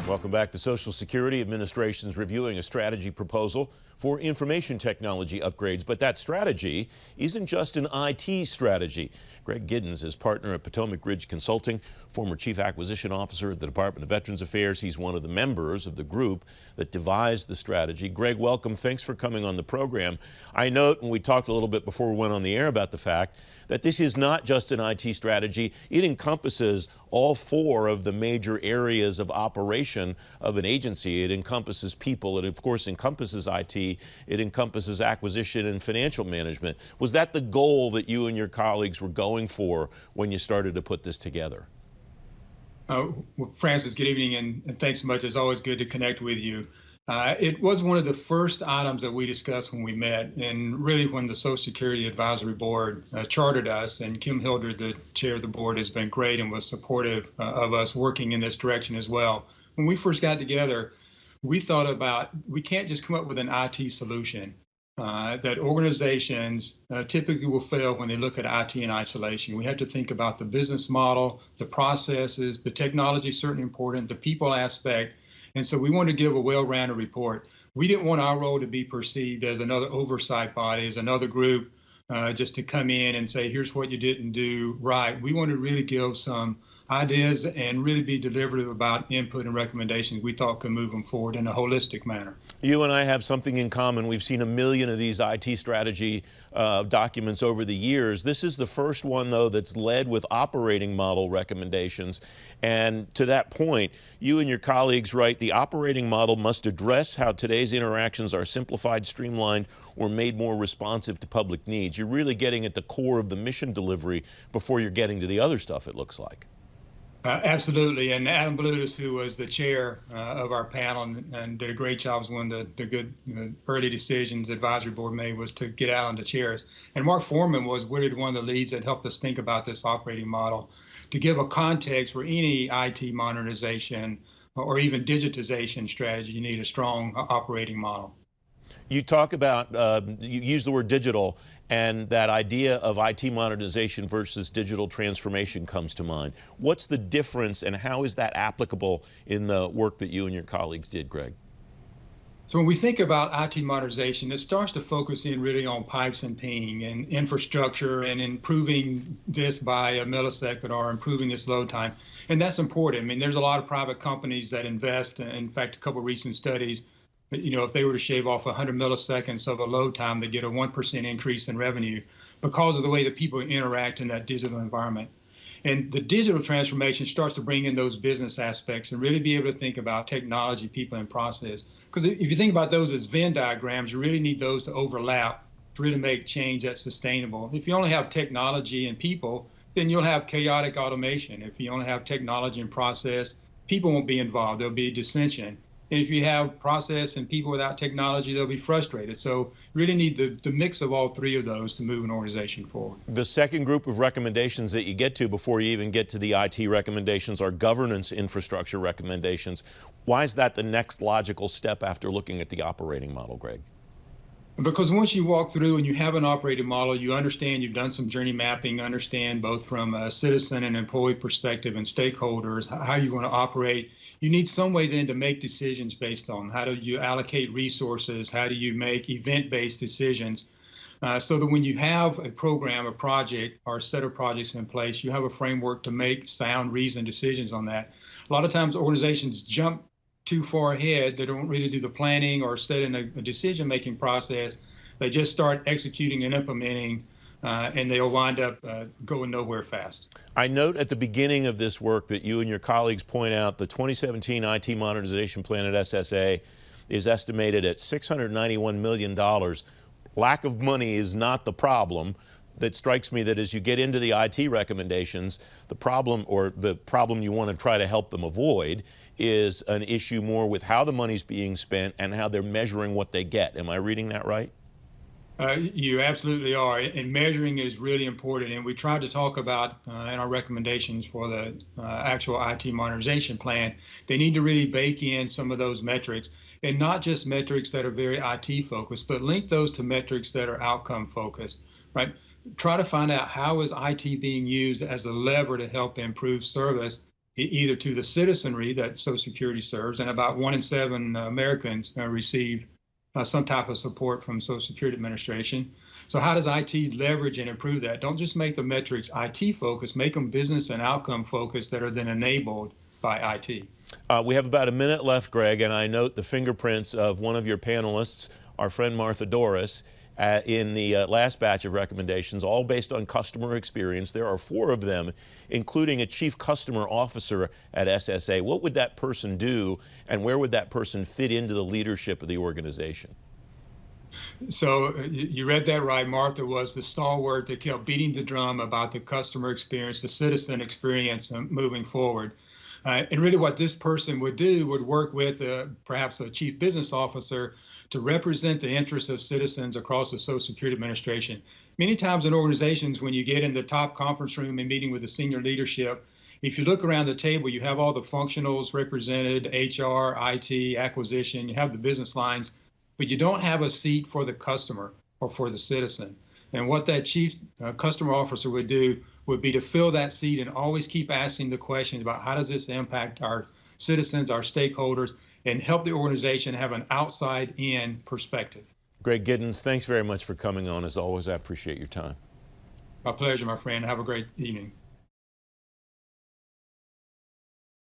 Welcome back. The Social Security Administration is reviewing a strategy proposal for information technology upgrades, but that strategy isn't just an IT strategy. Greg Giddens is partner at Potomac Ridge Consulting, former Chief Acquisition Officer at the Department of Veterans Affairs. He's one of the members of the group that devised the strategy. Greg, welcome. Thanks for coming on the program. I note, and we talked a little bit before we went on the air about the fact that this is not just an IT strategy. It encompasses all four of the major areas of operation of an agency. It encompasses people. It, of course, encompasses IT. It encompasses acquisition and financial management. Was that the goal that you and your colleagues were going for when you started to put this together? Well, Francis, good evening, and thanks so much. It's always good to connect with you. It was one of the first items that we discussed when we met, and really when the Social Security Advisory Board chartered us, and Kim Hilder, the chair of the board, has been great and was supportive of us working in this direction as well. When we first got together, we thought about, we can't just come up with an IT solution. That organizations typically will fail when they look at IT in isolation. We have to think about the business model, the processes, the technology is certainly important, the people aspect. And so we wanted to give a well-rounded report. We didn't want our role to be perceived as another oversight body, as another group just to come in and say, here's what you didn't do right. We wanted to really give some ideas and really be deliberative about input and recommendations we thought could move them forward in a holistic manner. You and I have something in common. We've seen a million of these IT strategy documents over the years. This is the first one, though, that's led with operating model recommendations. And to that point, you and your colleagues write, the operating model must address how today's interactions are simplified, streamlined, or made more responsive to public needs. You're really getting at the core of the mission delivery before you're getting to the other stuff, it looks like. Absolutely, and Adam Blutis, who was the chair of our panel and did a great job, was one of the good early decisions the advisory board made was to get out on the chairs. And Mark Foreman was really one of the leads that helped us think about this operating model to give a context for any IT modernization or even digitization strategy. You need a strong operating model. You talk about, you use the word digital, and that idea of IT modernization versus digital transformation comes to mind. What's the difference, and how is that applicable in the work that you and your colleagues did, Greg? So when we think about IT modernization, it starts to focus in really on pipes and ping and infrastructure and improving this by a millisecond or improving this load time. And that's important. I mean, there's a lot of private companies that invest. In fact, a couple of recent studies, you know, if they were to shave off 100 milliseconds of a load time, they get a 1% increase in revenue because of the way that people interact in that digital environment. And the digital transformation starts to bring in those business aspects and really be able to think about technology, people, and process. Because if you think about those as Venn diagrams, you really need those to overlap to really make change that's sustainable. If you only have technology and people, then you'll have chaotic automation. If you only have technology and process, people won't be involved. There'll be dissension. And if you have process and people without technology, they'll be frustrated. So you really need the mix of all three of those to move an organization forward. The second group of recommendations that you get to before you even get to the IT recommendations are governance infrastructure recommendations. Why is that the next logical step after looking at the operating model, Greg? Because once you walk through and you have an operating model, you understand, you've done some journey mapping, understand both from a citizen and employee perspective and stakeholders, how you want to operate. You need some way then to make decisions based on how do you allocate resources, how do you make event-based decisions, so that when you have a program, a project, or a set of projects in place, you have a framework to make sound, reasoned decisions on that. A lot of times organizations jump too far ahead. They don't really do the planning or set in a decision-making process. They just start executing and implementing, and they'll wind up going nowhere fast. I note at the beginning of this work that you and your colleagues point out the 2017 IT modernization plan at SSA is estimated at $691 million. Lack of money is not the problem. That strikes me that as you get into the IT recommendations, the problem you want to try to help them avoid is an issue more with how the money's being spent and how they're measuring what they get. Am I reading that right? You absolutely are, and measuring is really important. And we tried to talk about in our recommendations for the actual IT modernization plan, they need to really bake in some of those metrics, and not just metrics that are very IT focused, but link those to metrics that are outcome focused, right? Try to find out how is IT being used as a lever to help improve service either to the citizenry that Social Security serves, and about 1 in 7 Americans receive some type of support from Social Security Administration. So how does IT leverage and improve that? Don't just make the metrics IT focused, make them business and outcome focused that are then enabled by IT. We have about a minute left, Greg, and I note the fingerprints of one of your panelists, our friend Martha Doris, in the last batch of recommendations, all based on customer experience. There are 4 of them, including a chief customer officer at SSA. What would that person do, and where would that person fit into the leadership of the organization? So you read that right. Martha was the stalwart that kept beating the drum about the customer experience, the citizen experience moving forward. And really what this person would do would work with perhaps a chief business officer to represent the interests of citizens across the Social Security Administration. Many times in organizations, when you get in the top conference room and meeting with the senior leadership, if you look around the table, you have all the functionals represented, HR, IT, acquisition, you have the business lines, but you don't have a seat for the customer or for the citizen. And what that chief customer officer would do would be to fill that seat and always keep asking the questions about how does this impact our citizens, our stakeholders, and help the organization have an outside-in perspective. Greg Giddens, thanks very much for coming on. As always, I appreciate your time. My pleasure, my friend. Have a great evening.